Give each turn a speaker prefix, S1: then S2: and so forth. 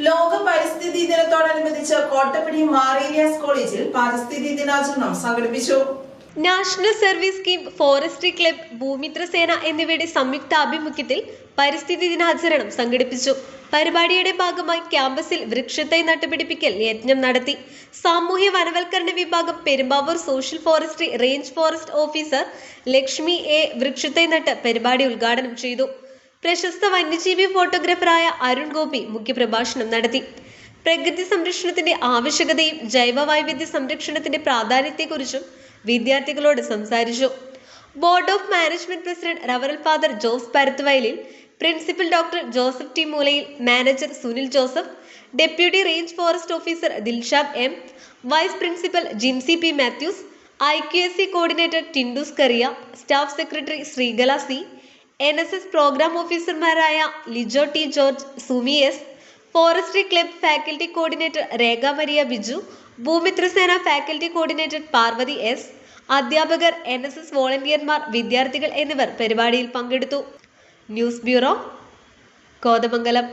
S1: ലോക പരിസ്ഥിതി ദിനത്തോടനുബന്ധിച്ച് കോട്ടപ്പടി മാറേലിയാസ് കോളേജിൽ പരിസ്ഥിതി ദിനാചരണം സംഘടിപ്പിച്ചു.
S2: National service scheme, forestry club, Bhoomithra സേന എന്നിവയുടെ സംയുക്ത ആഭിമുഖ്യത്തിൽ പരിസ്ഥിതി ദിനാചരണം സംഘടിപ്പിച്ചു. പരിപാടിയുടെ ഭാഗമായി ക്യാമ്പസിൽ വൃക്ഷത്തൈ നട്ടുപിടിപ്പിക്കൽ യജ്ഞം നടത്തി. സാമൂഹ്യ വനവൽക്കരണ വിഭാഗം Perumbavoor social forestry range forest officer Lakshmi A വൃക്ഷത്തൈ നട്ട് പരിപാടി ഉദ്ഘാടനം ചെയ്തു. പ്രശസ്ത വന്യജീവി ഫോട്ടോഗ്രാഫറായ അരുൺ ഗോപി മുഖ്യപ്രഭാഷണം നടത്തി. പ്രകൃതി സംരക്ഷണത്തിന്റെ ആവശ്യകതയും ജൈവ വൈവിധ്യ സംരക്ഷണത്തിന്റെ പ്രാധാന്യത്തെക്കുറിച്ചും വിദ്യാർത്ഥികളോട് സംസാരിച്ചു. ബോർഡ് ഓഫ് മാനേജ്മെന്റ് പ്രസിഡന്റ് റവറൽ father Jose Parathuvayalil, principal doctor Joseph T Moolayil, manager Sunil Joseph, deputy range forest officer Dilshad M, vice principal Jincy P Mathews, IQSC coordinator Tindus Kariya, staff secretary Sreekala C, NSS programme ഓഫീസർമാരായ Lijo T George, Sumi S, forestry club faculty coordinator Rekha Maria Biju, Bhoomithrasena faculty coordinator Parvathy S, അധ്യാപകർ, NSS വോളണ്ടിയർമാർ, വിദ്യാർത്ഥികൾ എന്നിവർ പരിപാടിയിൽ പങ്കെടുത്തു. News bureau, Kothamangalam.